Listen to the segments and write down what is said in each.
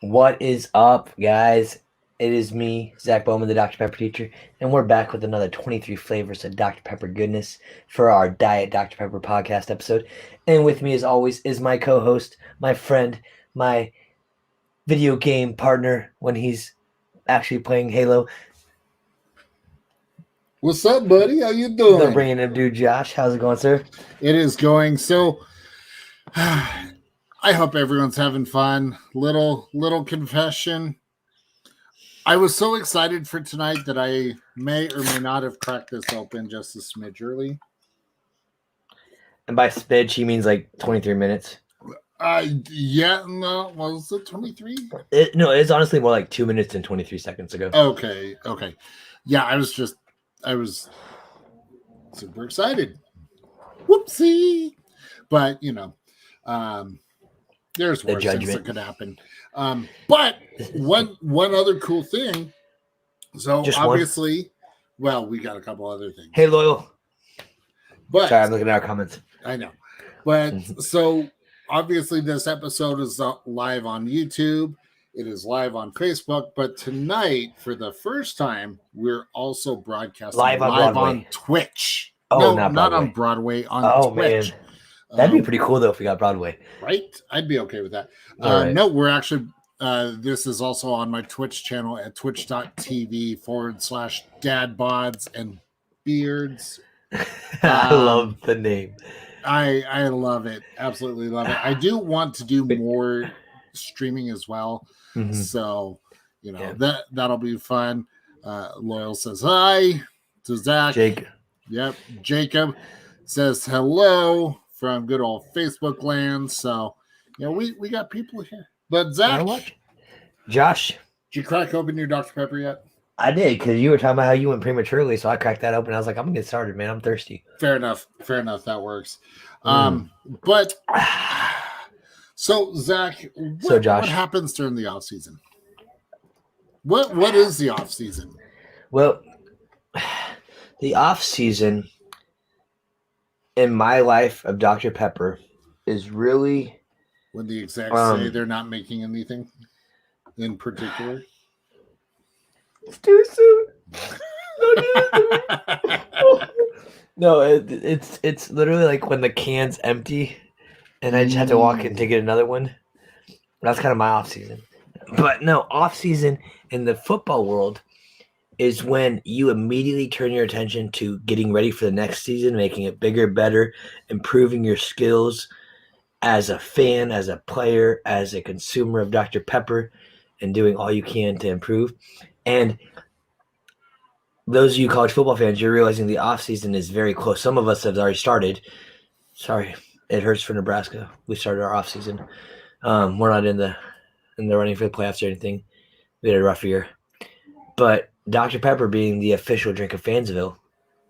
What is up, guys? It is me, Zach Bowman, the Dr. Pepper teacher, and we're back with another 23 flavors of Dr. Pepper goodness for our Diet Dr. Pepper podcast episode. And with me, as always, is my co-host, my friend, my video game partner when he's actually playing Halo, What's up, buddy? How you the doing? random dude Josh. How's it going, sir? It is going. So I hope everyone's having fun. Little confession. I was so excited for tonight that I may or may not have cracked this open just a smidge early. And by smidge, he means like 23 minutes. No, was it 23? No, it's honestly more like 2 minutes and 23 seconds ago. Okay. Yeah, I was super excited. Whoopsie. But, there's worse things that could happen. But one other cool thing. So Just obviously, well, we got a couple other things. Hey, Loyal. But Sorry, I'm looking at our comments. I know. But so obviously this episode is live on YouTube. It is live on Facebook. But tonight, for the first time, we're also broadcasting live on Twitch. Oh, no, not on Broadway, on Twitch. Man. That'd be pretty cool, though, if we got Broadway. Right? I'd be okay with that. Right. No, we're actually, this is also on my Twitch channel at twitch.tv/dadbods and beards. I love the name. I love it. Absolutely love it. I do want to do more streaming as well. Mm-hmm. So, that'll be fun. Loyal says hi to Zach. Jake. Yep. Jacob says hello from good old Facebook land. So, we got people here. But Zach, Josh, did you crack open your Dr. Pepper yet? I did, because you were talking about how you went prematurely, so I cracked that open. I was like, I'm gonna get started, man. I'm thirsty. Fair enough. That works. But so Zach, what happens during the off season? What is the off season? Well, the off season in my life of Dr. Pepper is really when the execs say they're not making anything in particular. It's too soon. No, it's literally like when the can's empty, and I just have to walk in to get another one. That's kind of my off season. But no, off season in the football world is when you immediately turn your attention to getting ready for the next season, making it bigger, better, improving your skills as a fan, as a player, as a consumer of Dr. Pepper, and doing all you can to improve. And those of you college football fans, you're realizing the offseason is very close. Some of us have already started. Sorry, it hurts for Nebraska. We started our offseason. We're not in the running for the playoffs or anything. We had a rough year. But Dr. Pepper, being the official drink of Fansville,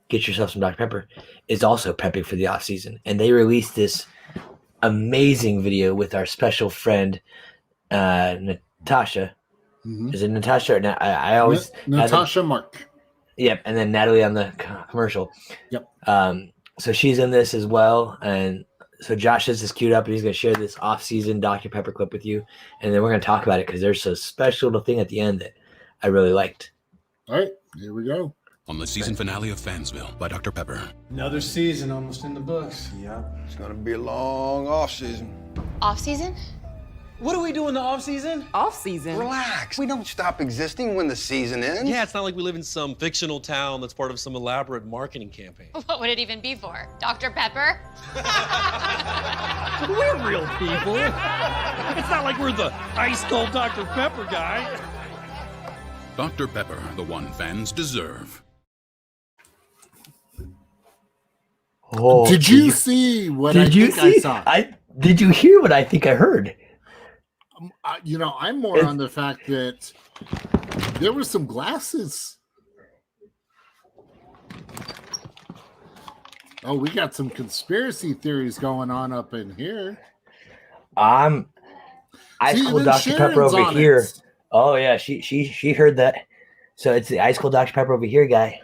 get yourself some Dr. Pepper, is also prepping for the offseason. And they released this amazing video with our special friend, Natasha. Mm-hmm. Is it Natasha? Or I always Natasha Mark. Yep, and then Natalie on the commercial. Yep. So she's in this as well, and so Josh has this queued up, and he's going to share this off-season Dr. Pepper clip with you, and then we're going to talk about it because there's a special little thing at the end that I really liked. All right, here we go. On the season finale of Fansville by Dr. Pepper. Another season almost in the books. Yep, it's going to be a long off-season. Off-season? What do we do in the off-season? Off-season? Relax. We don't stop existing when the season ends. Yeah, it's not like we live in some fictional town that's part of some elaborate marketing campaign. What would it even be for? Dr. Pepper? We're real people. It's not like we're the ice-cold Dr. Pepper guy. Dr. Pepper, the one fans deserve. Oh, did you see what I saw? Did you hear what I think I heard? I'm more on the fact that there were some glasses. Oh, we got some conspiracy theories going on up in here. Ice Cold Dr. Pepper over here. Oh yeah, she heard that. So it's the Ice Cold Dr. Pepper over here guy.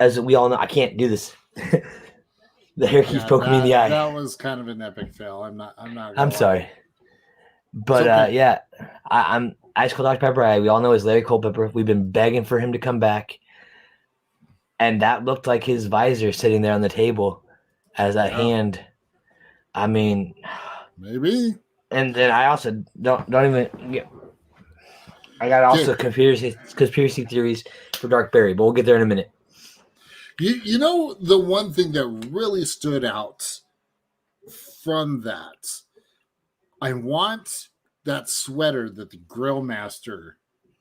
As we all know, I can't do this. The hair keeps poking me in the eye. That was kind of an epic fail. I'm sorry. But okay. yeah, I'm Ice Cold Dr. Pepper. We all know is Larry Culpepper. We've been begging for him to come back, and that looked like his visor sitting there on the table as a hand. I mean, Maybe. and then I also don't even. Yeah, I got also conspiracy theories for Dark Berry, but we'll get there in a minute. You know, the one thing that really stood out from that, I want that sweater that the grill master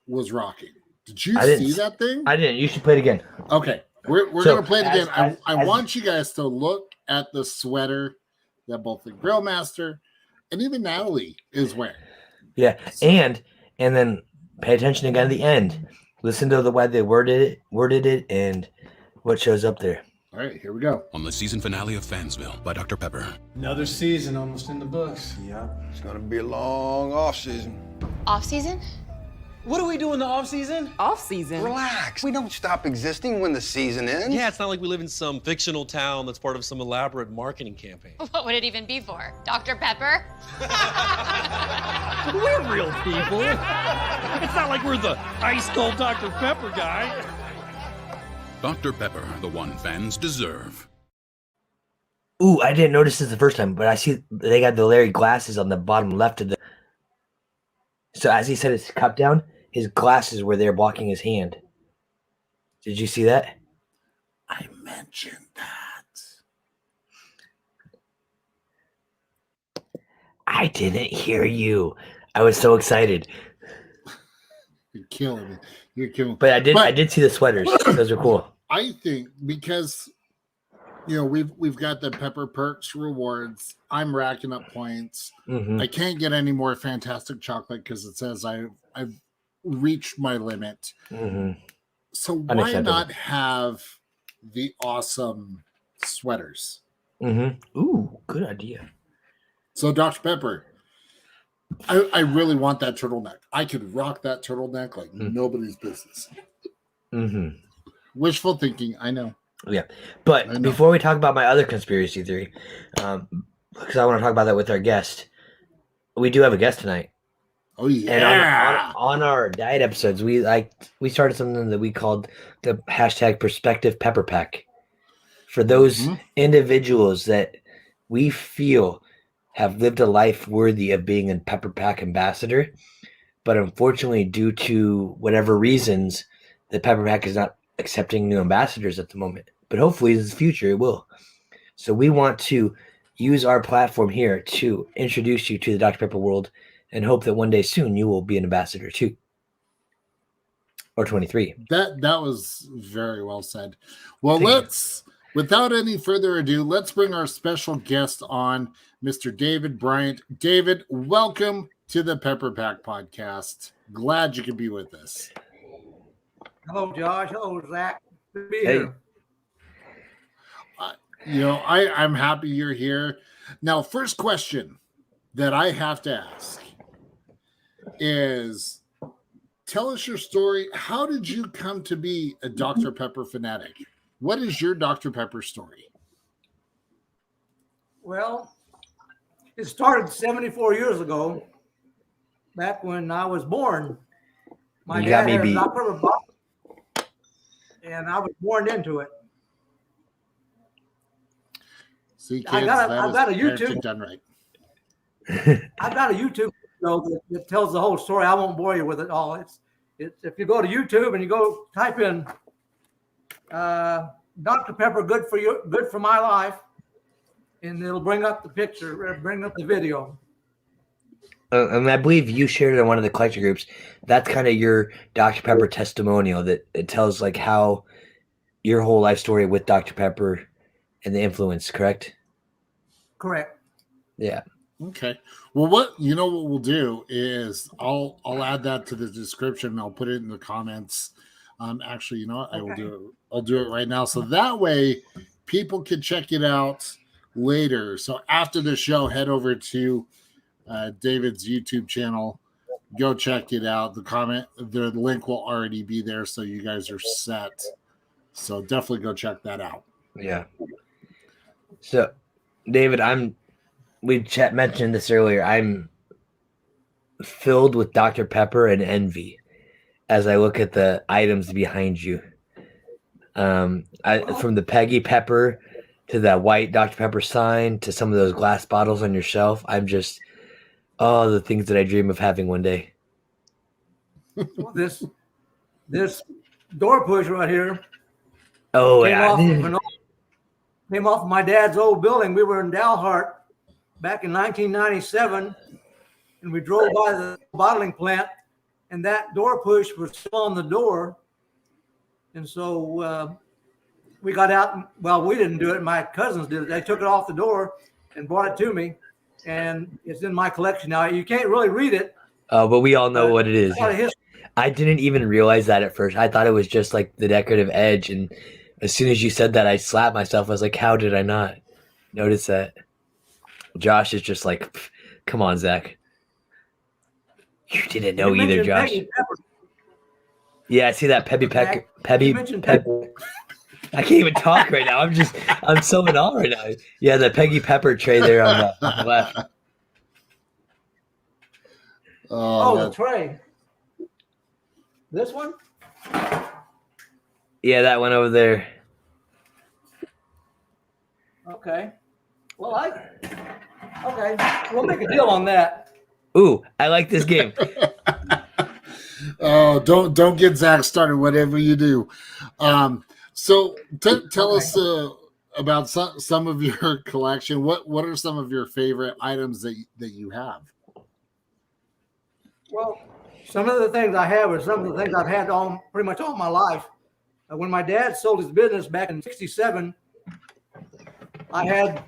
was rocking. Did you see that thing? I didn't. You should play it again. Okay. We're So, going to play it again. I as- want you guys to look at the sweater that both the grill master and even Natalie is wearing. Yeah, and then pay attention again at the end. Listen to the way they worded it, and what shows up there. All right, here we go. On the season finale of Fansville by Dr. Pepper. Another season almost in the books. Yep. It's gonna be a long off season. Off season? What do we do in the off season? Off season. Relax. We don't stop existing when the season ends. Yeah, it's not like we live in some fictional town that's part of some elaborate marketing campaign. What would it even be for? Dr. Pepper? We're real people. It's not like we're the ice cold Dr. Pepper guy. Dr. Pepper, the one fans deserve. Ooh, I didn't notice this the first time, but I see they got the Larry glasses on the bottom left of the. So as he set his cup down, his glasses were there blocking his hand. Did you see that? I mentioned that. I didn't hear you. I was so excited. You're killing me. You're killing me. But I did see the sweaters. Those are cool. I think because we've got the Pepper Perks rewards. I'm racking up points. Mm-hmm. I can't get any more fantastic chocolate because it says I've reached my limit. Mm-hmm. So why not have the awesome sweaters? Mm-hmm. Ooh, good idea. So Dr. Pepper, I really want that turtleneck. I could rock that turtleneck like nobody's business. Mm-hmm. Wishful thinking, I know. Yeah, but before we talk about my other conspiracy theory, because I want to talk about that with our guest, we do have a guest tonight. Oh yeah! And on our diet episodes, we started something that we called the hashtag Perspective Pepper Pack for those individuals that we feel have lived a life worthy of being a Pepper Pack ambassador, but unfortunately, due to whatever reasons, the Pepper Pack is not accepting new ambassadors at the moment, but hopefully in the future it will. So we want to use our platform here to introduce you to the Dr. Pepper world and hope that one day soon you will be an ambassador too. Or 23. That was very well said. Well, without any further ado, let's bring our special guest on, Mr. David Bryant. David, welcome to the Pepper Pack podcast. Glad you could be with us. Hello, Josh. Hello, Zach. Good to be here. I'm happy you're here. Now, first question that I have to ask is, tell us your story. How did you come to be a Dr. Pepper fanatic? What is your Dr. Pepper story? Well, it started 74 years ago, back when I was born. My dad had a Dr. Pepper box, and I was born into it. See, kids, I've got a YouTube. Done right. I've got a YouTube video that tells the whole story. I won't bore you with it all. It's if you go to YouTube and you go type in Dr. Pepper, good for my life, and it'll bring up the picture, bring up the video. And I believe you shared it in one of the collector groups. That's kind of your Dr. Pepper testimonial, that it tells like how your whole life story with Dr. Pepper and the influence, correct? Correct. Yeah. Okay. Well, what we'll do is I'll add that to the description. I'll put it in the comments. Actually, you know what? I will do it. I'll do it right now. So that way people can check it out later. So after the show, head over to David's YouTube channel. Go check it out. The link will already be there, so you guys are set. So definitely go check that out. Yeah. So, David, we mentioned this earlier. I'm filled with Dr. Pepper and envy as I look at the items behind you. From the Peggy Pepper to that white Dr. Pepper sign to some of those glass bottles on your shelf. I'm just, the things that I dream of having one day. This door push right here Oh, came off of my dad's old building. We were in Dalhart back in 1997, and we drove by the bottling plant, and that door push was still on the door. And so we got out. Well, we didn't do it. My cousins did it. They took it off the door and brought it to me, and it's in my collection now. You can't really read it. But we all know what it is. I didn't even realize that at first. I thought it was just like the decorative edge, and as soon as you said that, I slapped myself. I was like, how did I not notice that? Josh is just like, come on, Zach. You didn't know either, Josh. Yeah, I see that Pebby Pecker. I can't even talk right now. I'm so in awe right now. Yeah, the Peggy Pepper tray there on the left. Oh, the tray. This one? Yeah, that one over there. Okay. Well, okay. We'll make a deal on that. Ooh, I like this game. Oh, don't get Zach started. Whatever you do. So tell us about some of your collection. What are some of your favorite items that you have? Well, some of the things I have are some of the things I've had pretty much all my life. When my dad sold his business back in '67, I had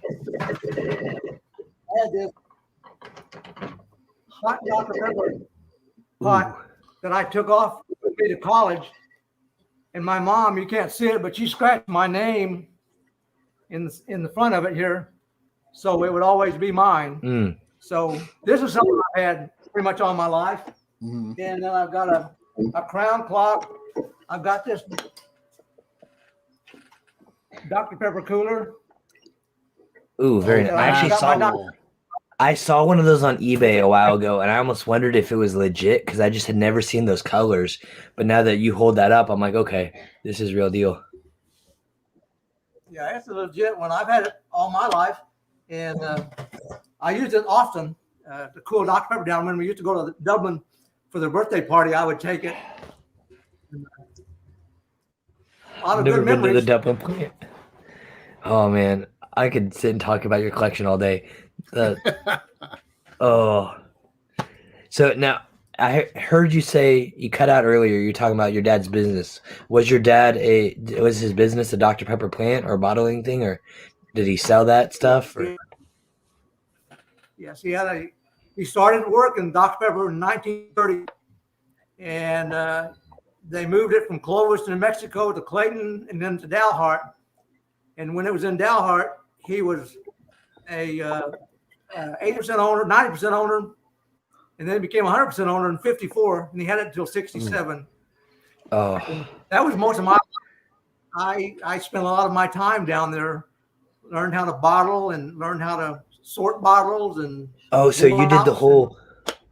this hot Dr. Pepper pot that I took off with me to college. And my mom, you can't see it, but she scratched my name in the front of it here, so it would always be mine. So this is something I've had pretty much all my life. And then I've got a crown clock. I've got this Dr. Pepper cooler. Ooh, very nice. I saw one of those on eBay a while ago, and I almost wondered if it was legit because I just had never seen those colors. But now that you hold that up, I'm like, okay, this is real deal. Yeah, it's a legit one. I've had it all my life, and I used it often to cool Dr. Pepper down. When we used to go to Dublin for their birthday party, I would take it. I've never been to the Dublin plant. Oh, man. I could sit and talk about your collection all day. So now I heard you say you cut out earlier. You're talking about your dad's business. Was your dad was his business a Dr. Pepper plant or bottling thing, or did he sell that stuff? Or? Yes, he started working Dr. Pepper in 1930, and they moved it from Clovis, New Mexico, to Clayton, and then to Dalhart. And when it was in Dalhart, he was a 80% owner, 90% owner, and then became 100% owner in '54, and he had it until '67. Oh, and that was most of my life. I spent a lot of my time down there, learned how to bottle and learned how to sort bottles. And so you did the whole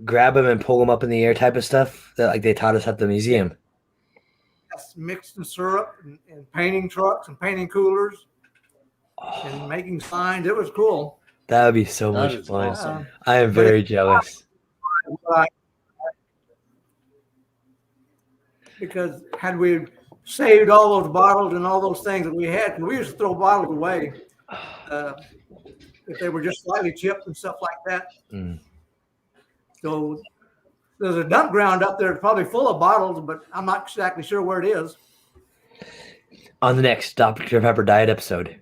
grab them and pull them up in the air type of stuff that like they taught us at the museum. Yes, mixing syrup and painting trucks and painting coolers and making signs. It was cool. That would be so much fun. Awesome. I am very jealous. Because had we saved all those bottles and all those things that we had, and we used to throw bottles away if they were just slightly chipped and stuff like that. So there's a dump ground up there probably full of bottles, but I'm not exactly sure where it is. On the next Dr. Pepper Diet episode,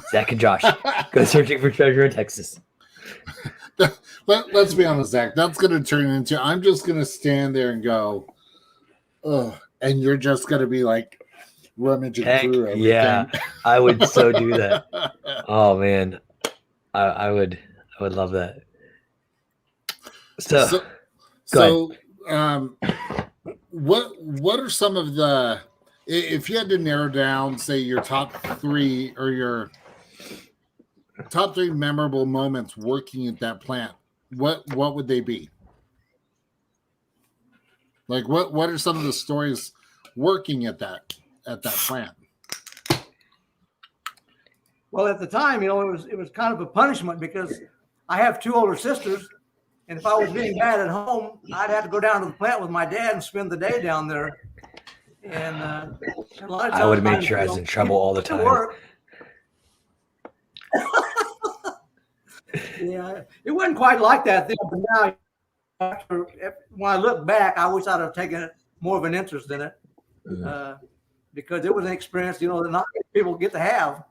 Zach and Josh go searching for treasure in Texas. Let's be honest, Zach. That's going to turn into I'm just going to stand there and go, ugh, and you're just going to be like rummaging through everything. Yeah, I would so do that. Oh man, I would love that. So what are some of the, if you had to narrow down, say your top three or your top three memorable moments working at that plant, what would they be? Like what are some of the stories working at that plant? Well, at the time, it was kind of a punishment because I have two older sisters, and if I was being bad at home, I'd have to go down to the plant with my dad and spend the day down there. And a lot of times I would make sure I was in trouble all the time. Work. Yeah, it wasn't quite like that then, but now, when I look back, I wish I'd have taken more of an interest in it because it was an experience, that not many people get to have.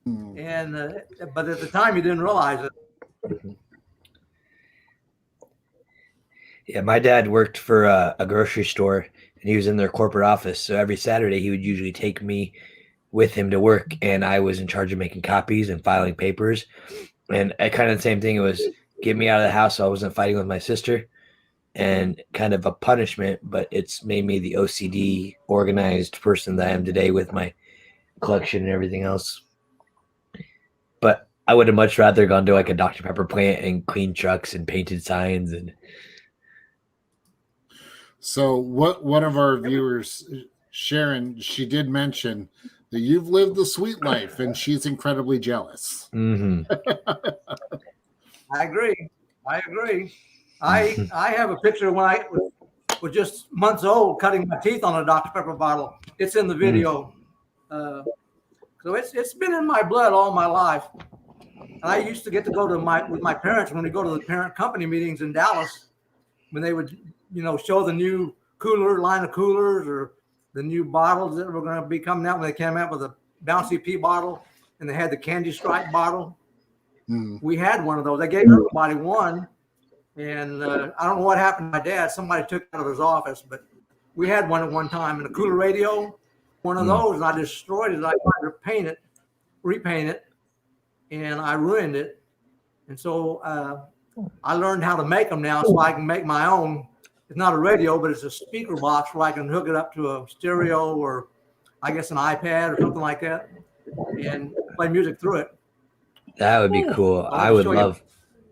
And but at the time, you didn't realize it. Yeah, my dad worked for a grocery store, and he was in their corporate office. So every Saturday, he would usually take me with him to work, and I was in charge of making copies and filing papers. And I kind of the same thing. It was get me out of the house so I wasn't fighting with my sister, and kind of a punishment, but it's made me the OCD organized person that I am today with my collection and everything else. But I would have much rather gone to like a Dr. Pepper plant and clean trucks and painted signs. And so one of our viewers, Sharon, she did mention that you've lived the sweet life, and she's incredibly jealous. Mm-hmm. I agree. I have a picture when I was just months old cutting my teeth on a Dr. Pepper bottle. It's in the video. So it's been in my blood all my life. And I used to get to go to with my parents when we go to the parent company meetings in Dallas, when they would, show the new line of coolers or the new bottles that were going to be coming out when they came out with a Bouncy Pea bottle, and they had the candy stripe bottle. We had one of those. I gave everybody one, and I don't know what happened to my dad. Somebody took it out of his office, but we had one at one time. And a cooler radio, one of those, and I destroyed it. I tried to repaint it, and I ruined it. And so I learned how to make them now, so I can make my own. It's not a radio, but it's a speaker box where I can hook it up to a stereo or I guess an iPad or something like that and play music through it. That would be cool. I would love,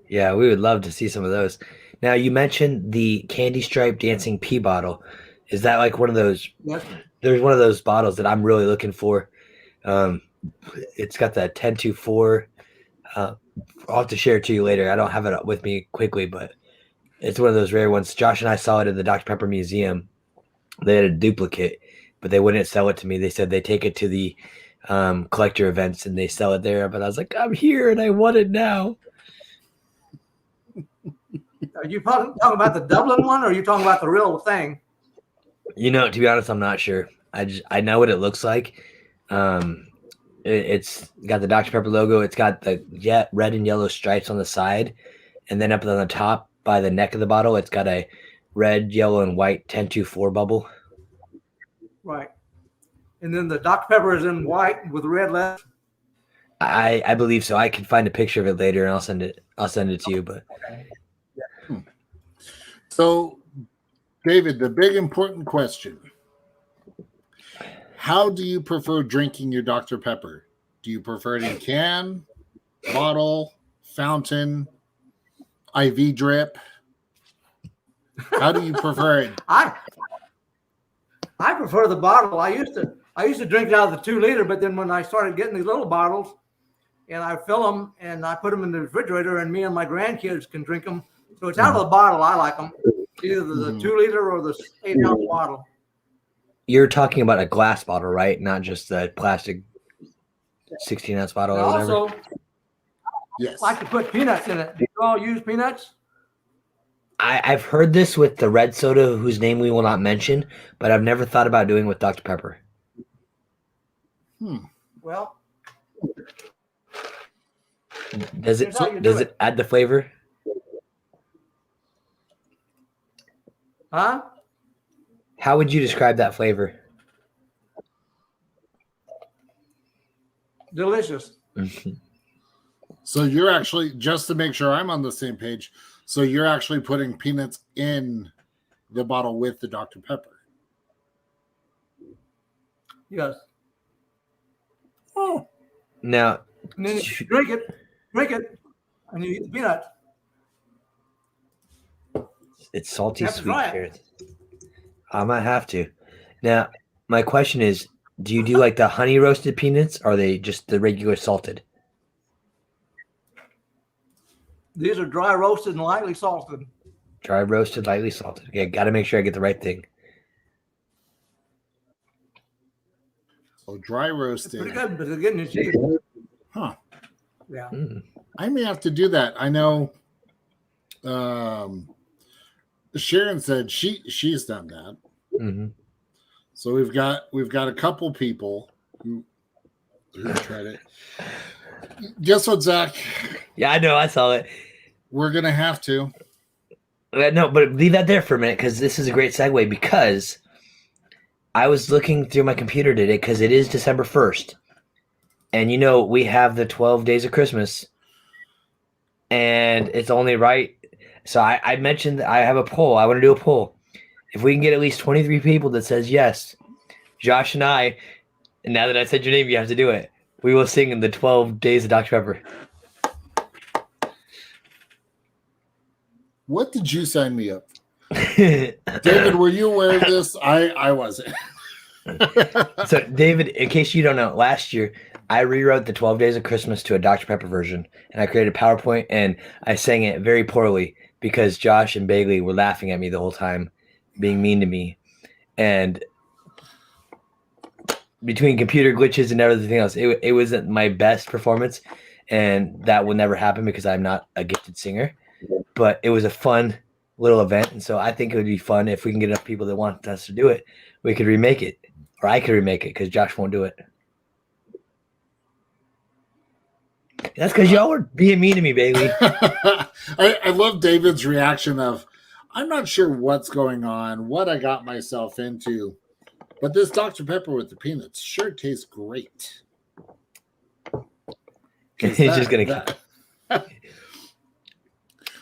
yeah, we would love to see some of those. Now, you mentioned the candy stripe dancing pea bottle. Is that like one of those? Yes. There's one of those bottles that I'm really looking for. It's got the 1024. I'll have to share it to you later. I don't have it with me quickly, but it's one of those rare ones. Josh and I saw it at the Dr. Pepper Museum. They had a duplicate, but they wouldn't sell it to me. They said they take it to the collector events and they sell it there. But I was like, I'm here and I want it now. Are you talking about the Dublin one, or are you talking about the real thing? To be honest, I'm not sure. I know what it looks like. It's got the Dr. Pepper logo. It's got the red and yellow stripes on the side, and then up on the top by the neck of the bottle, it's got a red, yellow, and white 1024 bubble. Right. And then the Dr. Pepper is in white with red letters. I believe so. I can find a picture of it later, and I'll send it to you. But so, David, the big important question: how do you prefer drinking your Dr. Pepper? Do you prefer it in can, bottle, fountain, IV drip? How do you prefer it? I prefer the bottle. I used to drink it out of the 2 liter, but then when I started getting these little bottles, and I fill them and I put them in the refrigerator, and me and my grandkids can drink them. So it's out of the bottle. I like them, either the 2 liter or the 8-ounce bottle. you're talking about a glass bottle, right? Not just the plastic 16-ounce bottle or whatever. Also, Yes. I like to put peanuts in it. Do you all use peanuts? I've heard this with the red soda, whose name we will not mention, but I've never thought about doing it with Dr. Pepper. Well, Does Here's how you do it add the flavor? huh? How would you describe that flavor? Delicious. So you're actually, just to make sure I'm on the same page, so you're actually putting peanuts in the bottle with the Dr. Pepper. Yes. Oh, Now, And then you drink it, and you eat the peanuts. it's salty You have to sweet. try it. Here. I might have to. Now, my question is, do you do like the honey roasted peanuts, or are they just the regular salted? These are dry roasted and lightly salted. Dry roasted, lightly salted. Okay, got to make sure I get the right thing. So dry It's roasted. pretty good, but again, it's cheap. Huh. Yeah. I may have to do that. I know Sharon said she's done that. Mm-hmm. So we've got a couple people who tried it. Guess what, Zach? Yeah, I know. I saw it. We're gonna have to. No, but leave that there for a minute because this is a great segue. Because I was looking through my computer today because it is December 1st, and we have the 12 days of Christmas, and it's only right. So I mentioned that I have a poll. I want to do a poll. If we can get at least 23 people that says yes, Josh and I, and now that I said your name, you have to do it. We will sing in the 12 days of Dr. Pepper. What did you sign me up? David, were you aware of this? I wasn't. So, David, in case you don't know, last year I rewrote the 12 Days of Christmas to a Dr. Pepper version, and I created a PowerPoint, and I sang it very poorly because Josh and Bailey were laughing at me the whole time, being mean to me. And between computer glitches and everything else, it wasn't my best performance, and that will never happen because I'm not a gifted singer. But it was a fun little event, and so I think it would be fun if we can get enough people that want us to do it. We could remake it, or I could remake it because Josh won't do it. That's because y'all were being mean to me, Bailey. I love David's reaction of, I'm not sure what's going on, what I got myself into, but this Dr. Pepper with the peanuts sure tastes great. He's just gonna.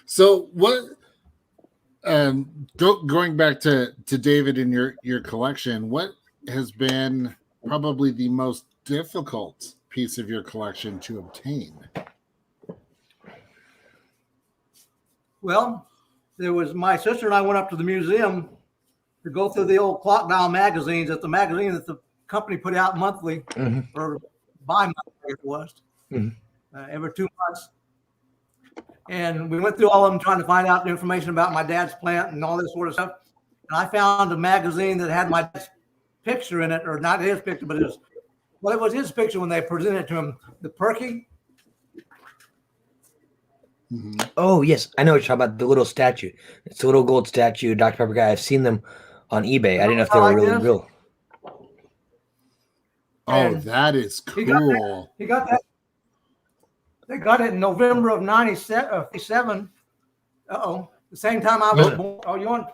So what? Going back to David and your collection, what has been probably the most difficult piece of your collection to obtain? Well, there was my sister and I went up to the museum to go through the old clock dial magazines. It's the magazine that the company put out monthly or bi-monthly, it was, every 2 months. And we went through all of them trying to find out the information about my dad's plant and all this sort of stuff. And I found a magazine that had my dad's picture in it, or not his picture, but it was his picture when they presented it to him, the Perky. Oh, yes. I know what you're talking about, the little statue. It's a little gold statue, Dr. Pepper guy. I've seen them on eBay. I didn't know if they were really real. Oh, that is cool. He got that. They got it in November of 97. The same time I was born. Oh, you want?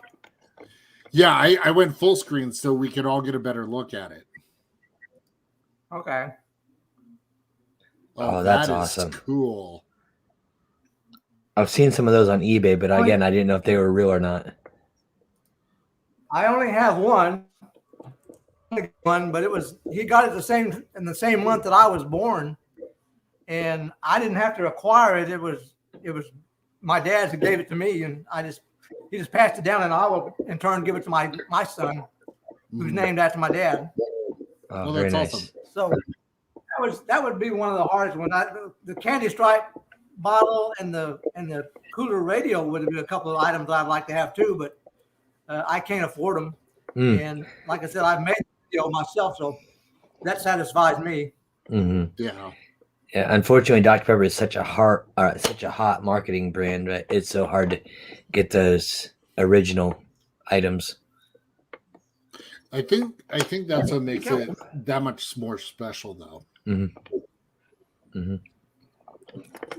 Yeah, I went full screen so we could all get a better look at it. Okay. Oh, that's awesome. Cool. I've seen some of those on eBay, but again, I didn't know if they were real or not. I only have one, but he got it in the same month that I was born, and I didn't have to acquire it. It was my dad who gave it to me, and he just passed it down, and I will in turn give it to my son, who's named after my dad. Oh, well, very that's nice. awesome. So that would be one of the hardest ones. The candy stripe bottle and the cooler radio would have been a couple of items I'd like to have too, but I can't afford them. And like I said, I've made the video myself, so that satisfies me. Yeah. Yeah, unfortunately, Dr. Pepper is such a hot marketing brand, right? It's so hard to get those original items. I think that's what makes it that much more special, though.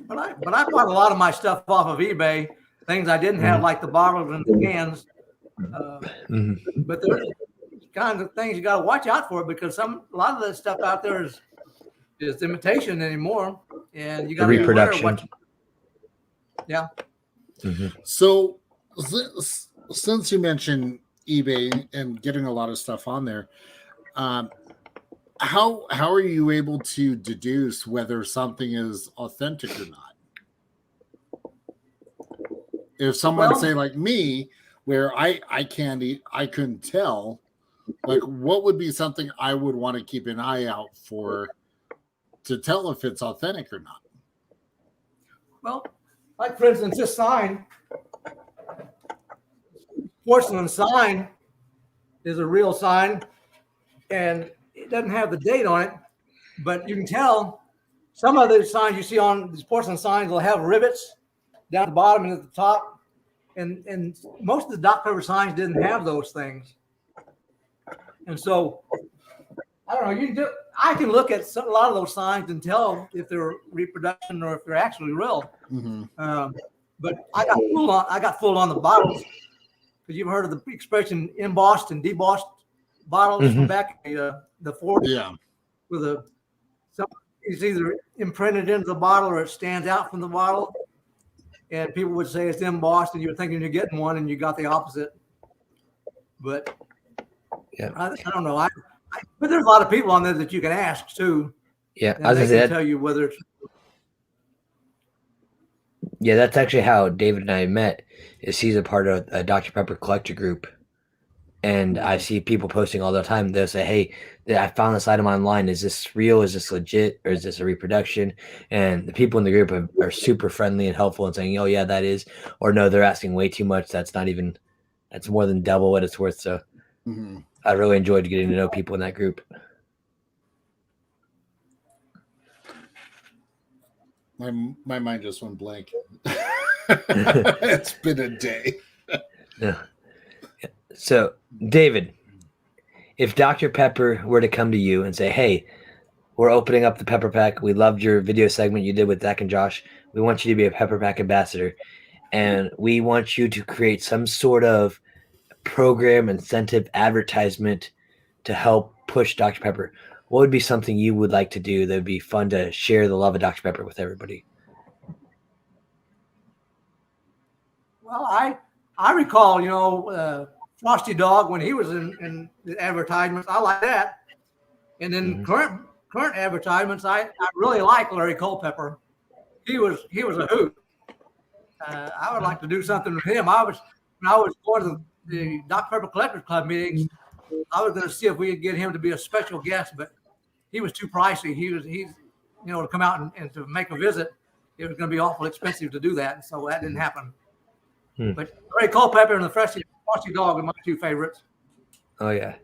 But I bought a lot of my stuff off of eBay, things I didn't have, like the bottles and the cans. But there's kinds of things you got to watch out for, because a lot of the stuff out there is imitation anymore, and you got to be aware of what. Yeah. So since you mentioned eBay and getting a lot of stuff on there, how are you able to deduce whether something is authentic or not? If someone, say like me, where I can't eat, I couldn't tell. Like, what would be something I would want to keep an eye out for to tell if it's authentic or not? Well, like for instance, this sign, porcelain sign, is a real sign, and it doesn't have the date on it, but you can tell some of the signs you see on these porcelain signs will have rivets down at the bottom and at the top, and most of the Dr. Pepper signs didn't have those things, and so I don't know. I can look at a lot of those signs and tell if they're reproduction or if they're actually real. But I got fooled on the bottles, because you've heard of the expression embossed and debossed bottles from back in the 40s. Yeah. With it's either imprinted into the bottle or it stands out from the bottle. And people would say it's embossed, and you're thinking you're getting one, and you got the opposite. But yeah, I don't know. But there's a lot of people on there that you can ask too. Yeah, and they can tell you whether it's. Yeah, that's actually how David and I met. Is he's a part of a Dr. Pepper collector group, and I see people posting all the time. They'll say, "Hey, I found this item online. Is this real? Is this legit? Or is this a reproduction?" And the people in the group are super friendly and helpful and saying, "Oh yeah, that is," or "No, they're asking way too much. That's more than double what it's worth." So I really enjoyed getting to know people in that group. My mind just went blank. It's been a day. Yeah. So, David, if Dr. Pepper were to come to you and say, "Hey, we're opening up the Pepper Pack. We loved your video segment you did with Zach and Josh. We want you to be a Pepper Pack ambassador, and we want you to create some sort of program, incentive, advertisement to help push Dr. Pepper," what would be something you would like to do that would be fun to share the love of Dr. Pepper with everybody? Well, I recall, Frosty Dog when he was in the advertisements. I like that. And then current advertisements, I really like Larry Culpepper. He was a hoot. I would like to do something with him. When I was going to the Dr. Pepper Collectors Club meetings, I was going to see if we could get him to be a special guest, but he was too pricey. He's to come out and to make a visit, it was going to be awful expensive to do that, so that didn't happen. But Larry Culpepper and the Frosty Dog are my two favorites. Oh yeah,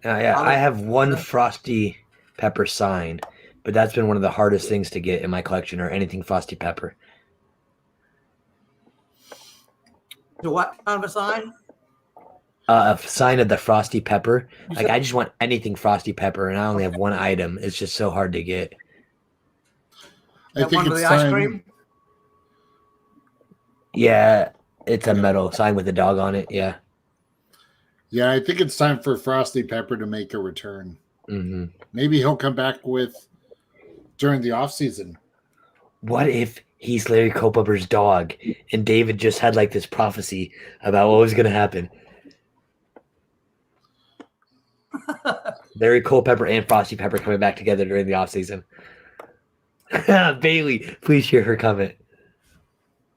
I have one Frosty Pepper sign, but that's been one of the hardest things to get in my collection, or anything Frosty Pepper. So what kind of a sign? A sign of the Frosty Pepper. Like, I just want anything Frosty Pepper, and I only have one item. It's just so hard to get. I think it's the ice cream. Yeah, it's a metal sign with a dog on it. Yeah. Yeah, I think it's time for Frosty Pepper to make a return. Maybe he'll come back during the off season. What if he's Larry Culpepper's dog, and David just had like this prophecy about what was going to happen? Larry Culpepper and Frosty Pepper coming back together during the offseason. Bailey, please share her comment.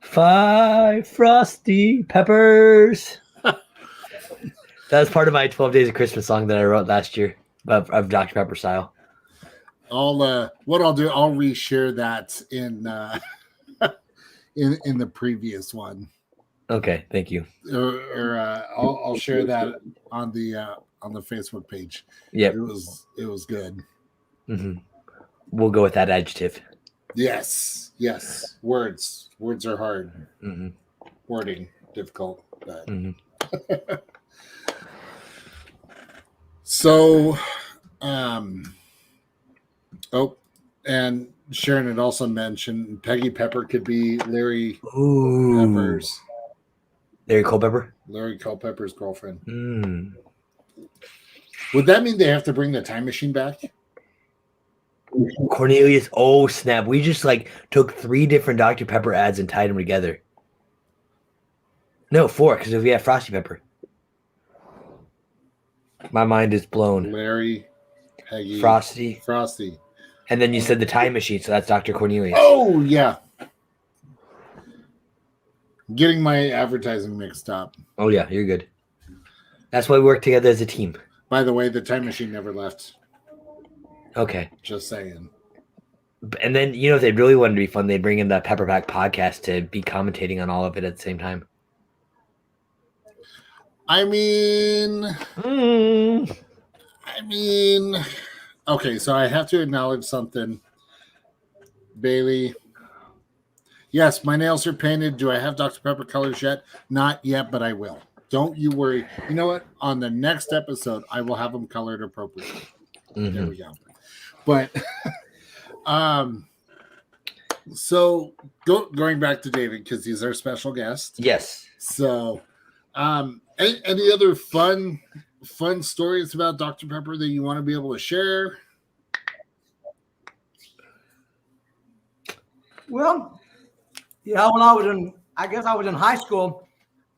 5 Frosty Peppers. That was part of my 12 Days of Christmas song that I wrote last year of Dr. Pepper style. What I'll do, I'll reshare that in in the previous one. Okay, thank you. Or I'll share that on the Facebook page. Yeah, it was good. We'll go with that adjective. Yes. Words are hard. Wording difficult. But. So, and Sharon had also mentioned Peggy Pepper could be Larry Pepper's. Larry Culpepper? Larry Culpepper's girlfriend. Would that mean they have to bring the time machine back? Cornelius, oh snap. We just took 3 different Dr. Pepper ads and tied them together. No, 4, because we have Frosty Pepper. My mind is blown. Larry, Peggy, Frosty. And then you said the time machine, so that's Dr. Cornelius. Oh, yeah. Getting my advertising mixed up. Oh yeah, you're good. That's why we work together as a team. By the way, the time machine never left. Okay. Just saying. And then, if they really wanted to be fun, they'd bring in the Pepperback podcast to be commentating on all of it at the same time. I mean, okay, so I have to acknowledge something. Bailey. Yes, my nails are painted. Do I have Dr. Pepper colors yet? Not yet, but I will. Don't you worry. You know what? On the next episode, I will have them colored appropriately. Mm-hmm. There we go. But so going back to David, because he's our special guest. Yes. So any other fun stories about Dr. Pepper that you want to be able to share? Well, yeah, when I was in high school,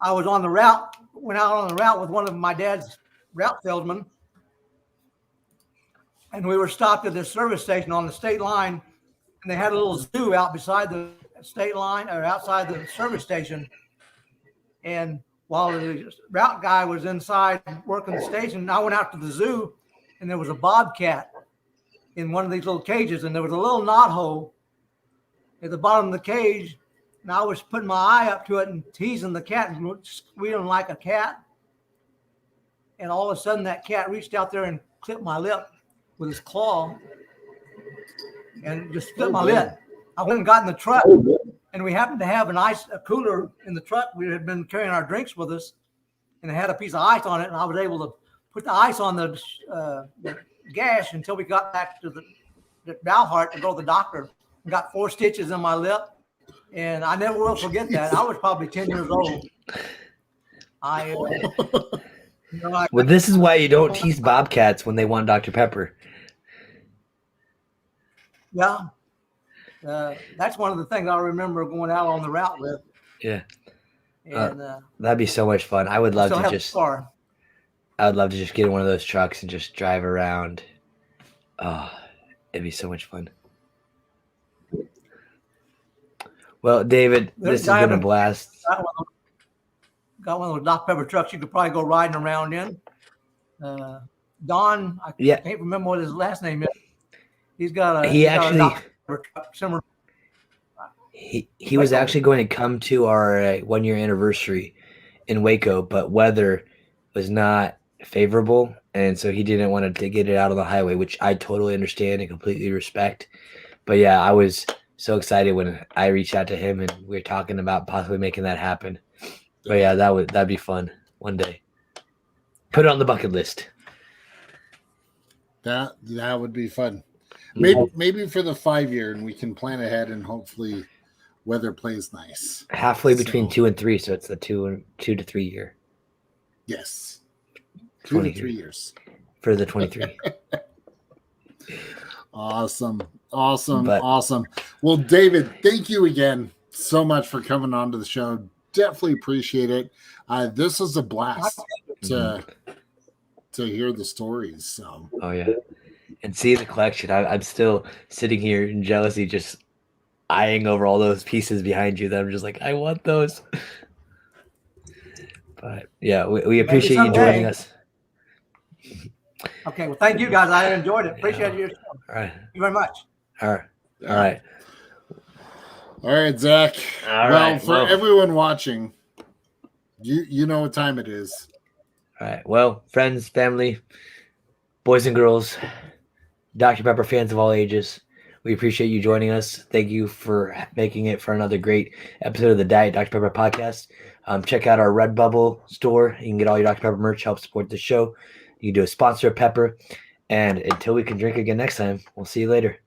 I was on the route, went out on the route with one of my dad's route salesmen. And we were stopped at this service station on the state line, and they had a little zoo out beside the state line or outside the service station. And while the route guy was inside working the station, I went out to the zoo, and there was a bobcat in one of these little cages, and there was a little knot hole at the bottom of the cage. And I was putting my eye up to it and teasing the cat and squealing like a cat. And all of a sudden, that cat reached out there and clipped my lip with his claw and just split my lip. I went and got in the truck, and we happened to have a cooler in the truck. We had been carrying our drinks with us, and it had a piece of ice on it, and I was able to put the ice on the gash until we got back to the Valhart to go to the doctor. And got 4 stitches in my lip, and I never will forget that. I was probably 10 years old. Well, this is why you don't tease bobcats when they want Dr. Pepper. Yeah. That's one of the things I remember going out on the route with. Yeah. And that'd be so much fun. I would love to just get in one of those trucks and just drive around. Oh, it'd be so much fun. Well, David, this has been a blast. Got one of those Dr. Pepper trucks you could probably go riding around in. Don, I can't remember what his last name is. He was actually going to come to our 1-year anniversary in Waco, but weather was not favorable, and so he didn't want to get it out on the highway, which I totally understand and completely respect. But yeah, I was so excited when I reached out to him and we were talking about possibly making that happen. But yeah, that'd be fun one day. Put it on the bucket list. That would be fun. Maybe for the 5-year, and we can plan ahead, and hopefully weather plays nice. Halfway between 2 and 3, so it's the 2 to 3 year. Yes, 2 to 3 years for the 23. Awesome. Well, David, thank you again so much for coming on to the show. Definitely appreciate it. This is a blast to hear the stories. So. Oh yeah, and seeing the collection, I'm still sitting here in jealousy, just eyeing over all those pieces behind you. That I'm just like, I want those. But yeah, we appreciate you joining us. Okay, well, thank you guys. I enjoyed it. Appreciate your show. All right. Thank you very much. All right. All right, Zach. For everyone watching, you know what time it is. All right. Well, friends, family, boys and girls, Dr. Pepper fans of all ages, we appreciate you joining us. Thank you for making it for another great episode of the Diet Dr. Pepper podcast. Check out our Redbubble store. You can get all your Dr. Pepper merch, help support the show. You can do a sponsor of Pepper. And until we can drink again next time, we'll see you later.